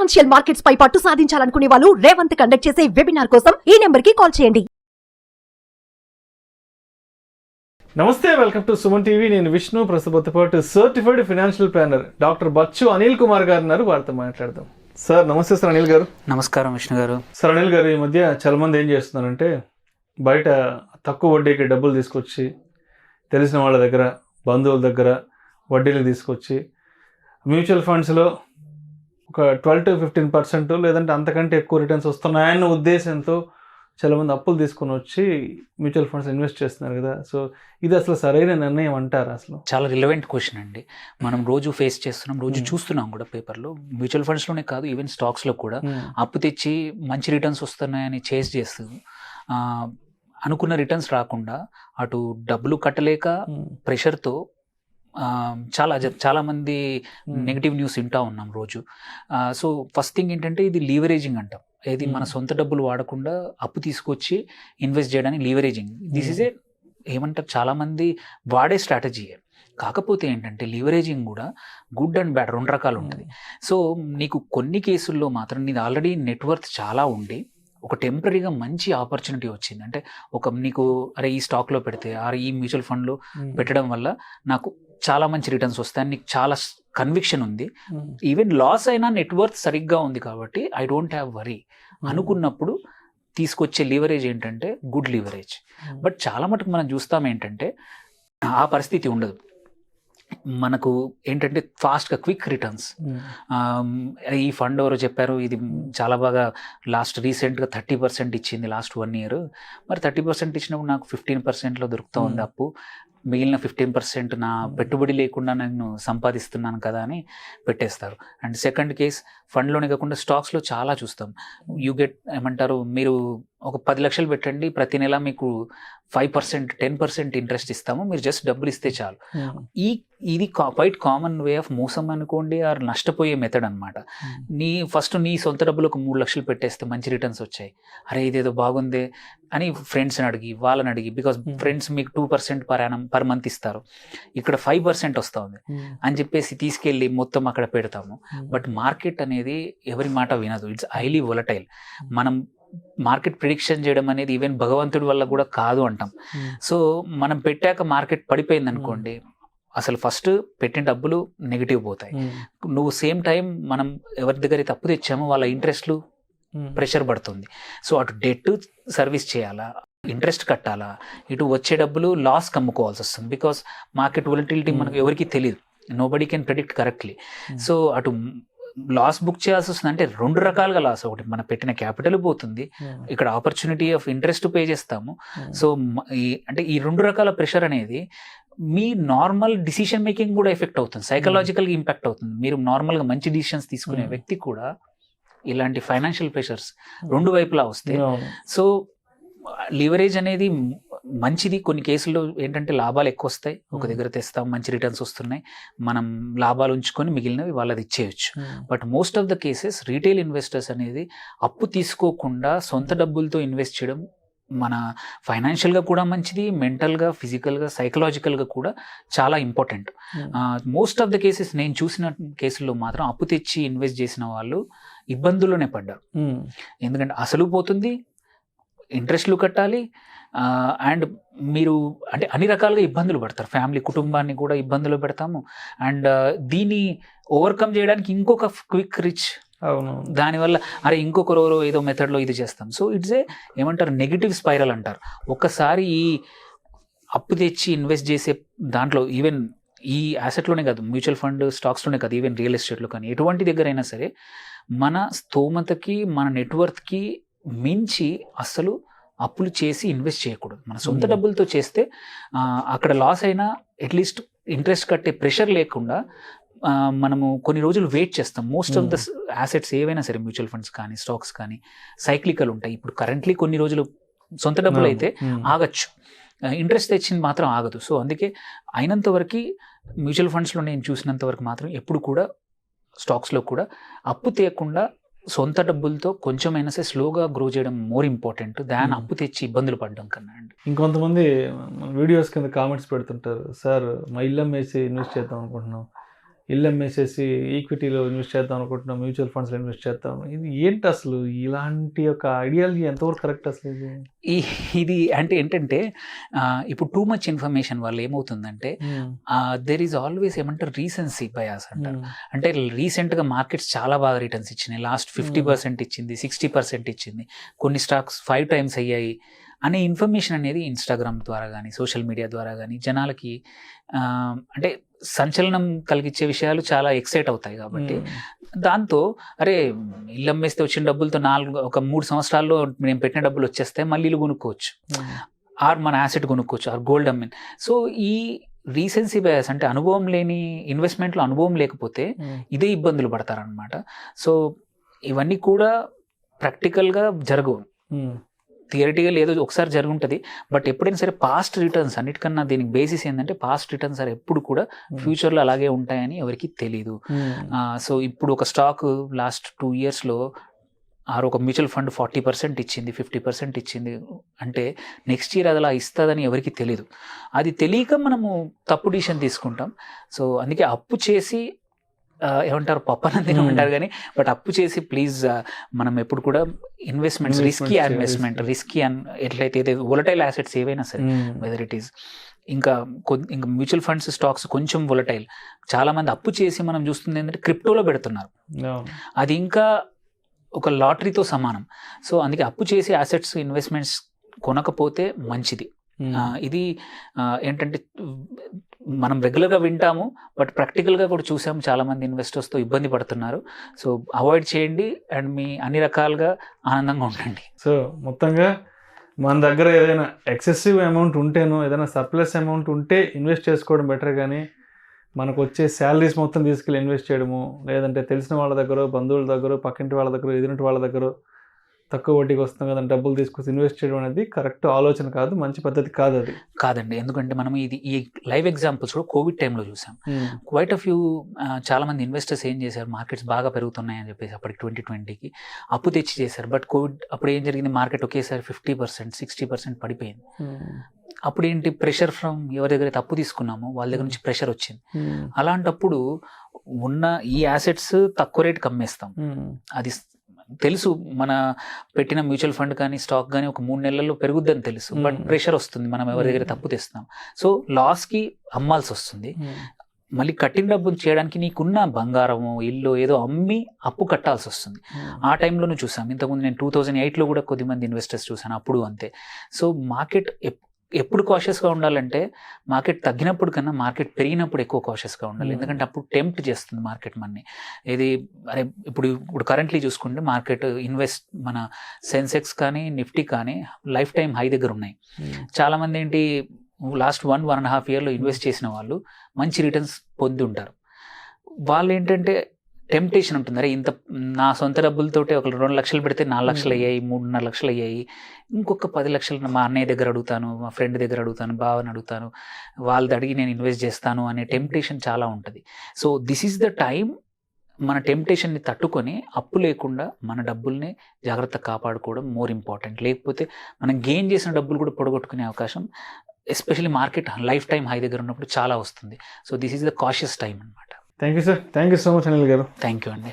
Financial markets పై పట్టు సాధించాలనుకునే వాళ్ళు Revanth conduct చేసే వెబినార్ కోసం ఈ నెంబర్ కి కాల్ చేయండి. నమస్తే, వెల్కమ్ టు సుమన్ టీవీ. నేను విష్ణు. ప్రస్తుత పాటు certified financial planner doctor Bachchu Anil Kumar గారు ఉన్నారు. వారితో మాట్లాడదాం. సార్ నమస్తే. సార్ అనిల్ గారు. నమస్కారం విష్ణు గారు. సార్ అనిల్ గారు, ఈ మధ్య చాలా మంది ఏం చేస్తున్నారంటే బయట తక్కువ వడ్డీకి డబ్బులు తీసుకొచ్చి తెలిసిన వాళ్ళ దగ్గర, బంధువుల దగ్గర వడ్డీలు తీసుకొచ్చి మ్యూచువల్ ఫండ్స్లో ఒక 12 to 15% లేదంటే అంతకంటే ఎక్కువ రిటర్న్స్ వస్తున్నాయన్న ఉద్దేశంతో చాలామంది అప్పులు తీసుకొని వచ్చి మ్యూచువల్ ఫండ్స్ ఇన్వెస్ట్ చేస్తున్నారు కదా. సో ఇది అసలు సరైన నిర్ణయం అంటారు? అసలు చాలా రిలవెంట్ క్వశ్చన్ అండి. మనం రోజు ఫేస్ చేస్తున్నాం, రోజు చూస్తున్నాం కూడా పేపర్లో. మ్యూచువల్ ఫండ్స్లోనే కాదు, ఈవెన్ స్టాక్స్లో కూడా అప్పు తెచ్చి మంచి రిటర్న్స్ వస్తున్నాయని చేస్తూ అనుకున్న రిటర్న్స్ రాకుండా అటు డబ్బులు కట్టలేక ప్రెషర్తో చాలామంది నెగిటివ్ న్యూస్ వింటూ ఉన్నాం రోజు. సో ఫస్ట్ థింగ్ ఏంటంటే ఇది లీవరేజింగ్ అంటాం. ఏది మన సొంత డబ్బులు వాడకుండా అప్పు తీసుకొచ్చి ఇన్వెస్ట్ చేయడానికి లీవరేజింగ్. దిస్ ఈజ్ ఏమంటారు, చాలామంది వాడే స్ట్రాటజీ. కాకపోతే ఏంటంటే లీవరేజింగ్ కూడా గుడ్ అండ్ బ్యాడ్, రెండు రకాలు ఉంటుంది. సో నీకు కొన్ని కేసుల్లో మాత్రం నీది ఆల్రెడీ నెట్వర్త్ చాలా ఉండి ఒక టెంపరీగా మంచి ఆపర్చునిటీ వచ్చింది అంటే, నీకు అరే ఈ స్టాక్లో పెడితే ఈ మ్యూచువల్ ఫండ్లో పెట్టడం వల్ల నాకు చాలా మంచి రిటర్న్స్ వస్తాయని నీకు చాలా కన్విక్షన్ ఉంది. ఈవెన్ లాస్ అయినా నెట్వర్త్ సరిగ్గా ఉంది కాబట్టి ఐ డోంట్ హ్యావ్ వరీ అనుకున్నప్పుడు తీసుకొచ్చే లీవరేజ్ ఏంటంటే గుడ్ లీవరేజ్. బట్ చాలా మటుకు మనం చూస్తాం ఏంటంటే ఆ పరిస్థితి ఉండదు. మనకు ఏంటంటే ఫాస్ట్గా క్విక్ రిటర్న్స్. ఈ ఫండ్ ఎవరో చెప్పారు ఇది చాలా బాగా రీసెంట్గా 30% ఇచ్చింది లాస్ట్ 1 year. మరి 30% ఇచ్చినప్పుడు నాకు 15%లో దొరుకుతూ ఉంది అప్పు, మిగిలిన 15% నా పెట్టుబడి లేకుండా నేను సంపాదిస్తున్నాను కదా అని పెట్టేస్తారు. అండ్ సెకండ్ కేస్ ఫండ్లోనే కాకుండా స్టాక్స్లో చాలా చూస్తాం. ఏమంటారు, మీరు ఒక 10 లక్షలు పెట్టండి, ప్రతి నెల మీకు 5%, 10% ఇంట్రెస్ట్ ఇస్తాము, మీరు జస్ట్ డబ్బులు ఇస్తే చాలు. ఇది క్వైట్ కామన్ వే ఆఫ్ మోసం అనుకోండి, ఆర్ నష్టపోయే మెథడ్ అనమాట. నీ సొంత డబ్బులు ఒక 3 లక్షలు పెట్టేస్తే మంచి రిటర్న్స్ వచ్చాయి, అరే ఇదేదో బాగుందే అని ఫ్రెండ్స్ని అడిగి వాళ్ళని అడిగి, బికాస్ ఫ్రెండ్స్ మీకు 2% పర్ మంత్ ఇస్తారు, ఇక్కడ 5% వస్తుంది అని చెప్పేసి తీసుకెళ్ళి మొత్తం అక్కడ పెడతాము. బట్ మార్కెట్ అనేది ఎవరి మాట వినదు. It's highly volatile. మనం మార్కెట్ ప్రిడిక్షన్ చేయడం అనేది ఈవెన్ భగవంతుడి వల్ల కూడా కాదు అంటాం. సో మనం పెట్టాక మార్కెట్ పడిపోయింది అనుకోండి, అసలు ఫస్ట్ పెట్టిన డబ్బులు నెగిటివ్ పోతాయి. నువ్వు సేమ్ టైం మనం ఎవరి దగ్గర అయితే అప్పు తెచ్చామో వాళ్ళ ఇంట్రెస్ట్లు ప్రెషర్ పడుతుంది. సో అటు డెట్ సర్వీస్ చేయాలా, ఇంట్రెస్ట్ కట్టాలా, ఇటు వచ్చే డబ్బులు లాస్ కమ్ముకోవాల్సి వస్తుంది. బికాస్ మార్కెట్ వొలటిలిటీ మనకు ఎవరికి తెలియదు, nobody can predict correctly. So అటు లాస్ బుక్ చేయాల్సి వస్తుంది. అంటే 2 రకాలుగా లాస్. ఒకటి మన పెట్టిన క్యాపిటల్ పోతుంది, ఇక్కడ ఆపర్చునిటీ ఆఫ్ ఇంట్రెస్ట్ పే చేస్తాము. సో అంటే ఈ 2 రకాల ప్రెషర్ అనేది మీ నార్మల్ డిసిషన్ మేకింగ్ కూడా ఎఫెక్ట్ అవుతుంది, సైకలాజికల్గా ఇంపాక్ట్ అవుతుంది. మీరు నార్మల్గా మంచి డిసిషన్స్ తీసుకునే వ్యక్తి కూడా ఇలాంటి ఫైనాన్షియల్ ప్రెషర్స్ 2 వైపులా వస్తాయి. సో లీవరేజ్ అనేది మంచిది. కొన్ని కేసుల్లో ఏంటంటే లాభాలు ఎక్కువ వస్తాయి, ఒక దగ్గర తెస్తాం, మంచి రిటర్న్స్ వస్తున్నాయి, మనం లాభాలు ఉంచుకొని మిగిలినవి వాళ్ళది ఇచ్చేయచ్చు. But most of the cases retail investors అనేది అప్పు తీసుకోకుండా సొంత డబ్బులతో ఇన్వెస్ట్ చేయడం మన ఫైనాన్షియల్గా కూడా మంచిది, మెంటల్గా, ఫిజికల్గా, సైకలాజికల్గా కూడా చాలా important. Most of the cases నేను చూసిన కేసుల్లో మాత్రం అప్పు తెచ్చి ఇన్వెస్ట్ చేసిన వాళ్ళు ఇబ్బందుల్లోనే పడ్డారు. ఎందుకంటే అసలు పోతుంది, ఇంట్రెస్ట్లు కట్టాలి, అండ్ మీరు అంటే అన్ని రకాలుగా ఇబ్బందులు పడతారు. ఫ్యామిలీ, కుటుంబాన్ని కూడా ఇబ్బందులు పెడతాము. అండ్ దీన్ని ఓవర్కమ్ చేయడానికి ఇంకొక క్విక్ రిచ్, దానివల్ల అరే ఇంకొకరు ఏదో మెథడ్లో ఇది చేస్తాం. సో ఇట్స్ ఏమంటారు, నెగిటివ్ స్పైరల్ అంటారు. ఒక్కసారి ఈ అప్పు తెచ్చి ఇన్వెస్ట్ చేసే దాంట్లో, ఈవెన్ ఈ యాసెట్లోనే కాదు, మ్యూచువల్ ఫండ్, స్టాక్స్లోనే కాదు, ఈవెన్ రియల్ ఎస్టేట్లో కానీ ఎటువంటి దగ్గర అయినా సరే మన స్తోమతకి, మన నెట్వర్త్కి మించి అస్సలు అప్పులు చేసి ఇన్వెస్ట్ చేయకూడదు. మన సొంత డబ్బులతో చేస్తే అక్కడ లాస్ అయినా అట్లీస్ట్ ఇంట్రెస్ట్ కట్టే ప్రెషర్ లేకుండా మనము కొన్ని రోజులు వెయిట్ చేస్తాం. మోస్ట్ ఆఫ్ ద యాసెట్స్ ఏవైనా సరే, మ్యూచువల్ ఫండ్స్ కానీ స్టాక్స్ కానీ సైక్లికల్ ఉంటాయి. ఇప్పుడు కరెంట్లీ కొన్ని రోజులు సొంత డబ్బులు అయితే ఆగచ్చు, ఇంట్రెస్ట్ తెచ్చింది మాత్రం ఆగదు. సో అందుకే అయినంత వరకు మ్యూచువల్ ఫండ్స్లో నేను చూసినంత వరకు మాత్రం ఎప్పుడు కూడా, స్టాక్స్లో కూడా అప్పు తీయకుండా సొంత డబ్బులతో కొంచెమైనా సరే స్లోగా గ్రో చేయడం మోర్ ఇంపార్టెంట్ దాని అప్పు తెచ్చి ఇబ్బందులు పడడం కన్నా అండి. ఇంకొంతమంది వీడియోస్ కింద కామెంట్స్ పెడుతుంటారు, సార్ మా ఇల్లు అమ్మేసి ఇన్వెస్ట్ చేద్దాం అనుకుంటున్నాం, ఇల్లు అమ్మేసేసి ఈక్విటీలో ఇన్వెస్ట్ చేద్దాం అనుకుంటున్నాం, మ్యూచువల్ ఫండ్స్లో ఇన్వెస్ట్ చేద్దాం. ఇది ఏంటి అసలు? ఇలాంటి ఒక ఐడియాలజీ ఎంతవరకు కరెక్ట్ అసలు? ఇది అంటే ఏంటంటే ఇప్పుడు టూ మచ్ ఇన్ఫర్మేషన్ వల్ల ఏమవుతుందంటే దెర్ ఈజ్ ఆల్వేస్ ఏమంటారు రీసెన్సీ బయాస్ అంటారు. అంటే రీసెంట్గా మార్కెట్స్ చాలా బాగా రిటర్న్స్ ఇచ్చినాయి, లాస్ట్ 50% ఇచ్చింది, 60% ఇచ్చింది, కొన్ని స్టాక్స్ 5 times అయ్యాయి అనే ఇన్ఫర్మేషన్ అనేది ఇన్స్టాగ్రామ్ ద్వారా కానీ సోషల్ మీడియా ద్వారా కానీ జనాలకి అంటే సంచలనం కలిగించే విషయాలు చాలా ఎక్సైట్ అవుతాయి. కాబట్టి దాంతో అరే ఇల్లు అమ్మేస్తే వచ్చిన డబ్బులతో 3 సంవత్సరాల్లో నేను పెట్టిన డబ్బులు వచ్చేస్తే మళ్ళీ ఇల్లు కొనుక్కోవచ్చు, ఆర్ మన యాసెట్ కొనుక్కోవచ్చు, ఆర్ గోల్డ్ అమ్మిన్. సో ఈ రీసెన్సీ బయాస్ అంటే అనుభవం లేని ఇన్వెస్ట్మెంట్లో అనుభవం లేకపోతే ఇదే ఇబ్బందులు పడతారనమాట. సో ఇవన్నీ కూడా ప్రాక్టికల్గా జరగవు, థియరిటికల్ ఏదో ఒకసారి జరుగుంటుంది. బట్ ఎప్పుడైనా సరే పాస్ట్ రిటర్న్స్ అన్నిటికన్నా దీనికి బేసిస్ ఏంటంటే పాస్ట్ రిటర్న్స్ సార్ ఎప్పుడు కూడా ఫ్యూచర్లో అలాగే ఉంటాయని ఎవరికి తెలీదు. సో ఇప్పుడు ఒక స్టాక్ లాస్ట్ 2 yearsలో ఆరు ఒక మ్యూచువల్ ఫండ్ 40% ఇచ్చింది, 50% ఇచ్చింది అంటే నెక్స్ట్ ఇయర్ అది అలా ఇస్తుందని ఎవరికి తెలీదు. అది తెలియక మనము తప్పు డిసిషన్ తీసుకుంటాం. సో అందుకే అప్పు చేసి ఏమంటారు పప్పనంది ఏమంటారు కానీ బట్ అప్పు చేసి ప్లీజ్ మనం ఎప్పుడు కూడా ఇన్వెస్ట్మెంట్స్ రిస్కీ ఎట్లయితే వొలటైల్ యాసెట్స్ ఏవైనా సరే వెదర్ ఇట్ ఈస్ ఇంకా మ్యూచువల్ ఫండ్స్ స్టాక్స్ కొంచెం వొలటైల్, చాలా మంది అప్పు చేసి మనం చూస్తుంది ఏంటంటే క్రిప్టోలో పెడుతున్నారు, అది ఇంకా ఒక లాటరీతో సమానం. సో అందుకే అప్పు చేసి యాసెట్స్ ఇన్వెస్ట్మెంట్స్ కొనకపోతే మంచిది. ఇది ఏంటంటే మనం రెగ్యులర్గా వింటాము బట్ ప్రాక్టికల్గా కూడా చూసాము, చాలామంది ఇన్వెస్టర్స్తో ఇబ్బంది పడుతున్నారు. సో అవాయిడ్ చేయండి అండ్ మీ అన్ని రకాలుగా ఆనందంగా ఉండండి. సో మొత్తంగా మన దగ్గర ఏదైనా ఎక్సెసివ్ అమౌంట్ ఉంటేనో ఏదైనా సర్ప్లస్ అమౌంట్ ఉంటే ఇన్వెస్ట్ చేసుకోవడం బెటర్, కానీ మనకు వచ్చే శాలరీస్ మొత్తం తీసుకెళ్ళి ఇన్వెస్ట్ చేయడము, లేదంటే తెలిసిన వాళ్ళ దగ్గర, బంధువుల దగ్గర, పక్కింటి వాళ్ళ దగ్గర, ఎదురింటి వాళ్ళ దగ్గర తక్కువ వడ్డీకి వస్తుంది కదా డబ్బులు తీసుకొచ్చి ఇన్వెస్ట్ చేయడం అనేది కరెక్ట్ ఆలోచన కాదు, మంచి పద్ధతి కాదు. అది కాదండి, ఎందుకంటే మనం ఈ లైవ్ ఎగ్జాంపుల్స్ కూడా కోవిడ్ టైంలో చూసాం. క్వైట్ అ ఫ్యూ చాలా మంది ఇన్వెస్టర్స్ ఏం చేశారు, మార్కెట్స్ బాగా పెరుగుతున్నాయని చెప్పేసి అప్పటికి 2020కి అప్పు తెచ్చి చేశారు. బట్ కోవిడ్ అప్పుడు ఏం జరిగింది, మార్కెట్ ఒకేసారి 50%, 60% పడిపోయింది. అప్పుడు ఏంటి, ప్రెషర్ ఫ్రమ్ ఎవరి దగ్గర తప్పు తీసుకున్నామో వాళ్ళ దగ్గర నుంచి ప్రెషర్ వచ్చింది. అలాంటప్పుడు ఉన్న ఈ యాసెట్స్ తక్కువ రేటుకి అమ్మేస్తాం. అది తెలుసు, మన పెట్టిన మ్యూచువల్ ఫండ్ కానీ స్టాక్ కానీ ఒక 3 నెలల్లో పెరుగుద్దని తెలుసు, బట్ ప్రెషర్ వస్తుంది, మనం ఎవరి దగ్గర తప్పు తెస్తున్నాం. సో లాస్కి అమ్మాల్సి వస్తుంది. మళ్ళీ కట్టిన డబ్బులు చేయడానికి నీకున్న బంగారము, ఇల్లు ఏదో అమ్మి అప్పు కట్టాల్సి వస్తుంది. ఆ టైంలోనూ చూసాం. ఇంతకుముందు నేను 2008లో కూడా కొద్దిమంది ఇన్వెస్టర్స్ చూసాను, అప్పుడు అంతే. సో మార్కెట్ ఎప్పుడు కాషియస్గా ఉండాలంటే మార్కెట్ తగ్గినప్పుడు కన్నా మార్కెట్ పెరిగినప్పుడు ఎక్కువ కాషియస్గా ఉండాలి. ఎందుకంటే అప్పుడు టెంప్ట్ చేస్తుంది మార్కెట్ మనని. ఇది అరే ఇప్పుడు కరెంట్లీ చూసుకుంటే మార్కెట్ మన సెన్సెక్స్ కానీ నిఫ్టీ కానీ లైఫ్ టైం హై దగ్గర ఉన్నాయి. చాలామంది ఏంటి లాస్ట్ 1.5 yearలో ఇన్వెస్ట్ చేసిన వాళ్ళు మంచి రిటర్న్స్ పొంది ఉంటారు. వాళ్ళు ఏంటంటే టెంప్టేషన్ ఉంటుంది, అరే ఇంత నా సొంత డబ్బులతోటి ఒక 2 లక్షలు పెడితే 4 లక్షలు అయ్యాయి, 3.5 లక్షలు అయ్యాయి, ఇంకొక 10 లక్షలు మా అన్నయ్య దగ్గర అడుగుతాను, మా ఫ్రెండ్ దగ్గర అడుగుతాను, బావని అడుగుతాను, వాళ్ళది అడిగి నేను ఇన్వెస్ట్ చేస్తాను అనే టెంప్టేషన్ చాలా ఉంటుంది. So this is the time మన టెంప్టేషన్ని తట్టుకొని అప్పు లేకుండా మన డబ్బుల్ని జాగ్రత్తగా కాపాడుకోవడం మోర్ ఇంపార్టెంట్. లేకపోతే మనం గెయిన్ చేసిన డబ్బులు కూడా పొడగొట్టుకునే అవకాశం especially market lifetime high దగ్గర ఉన్నప్పుడు చాలా వస్తుంది. So this is the cautious time అనమాట. Thank you sir, thank you so much Anil గారు. థ్యాంక్ యూ అండి.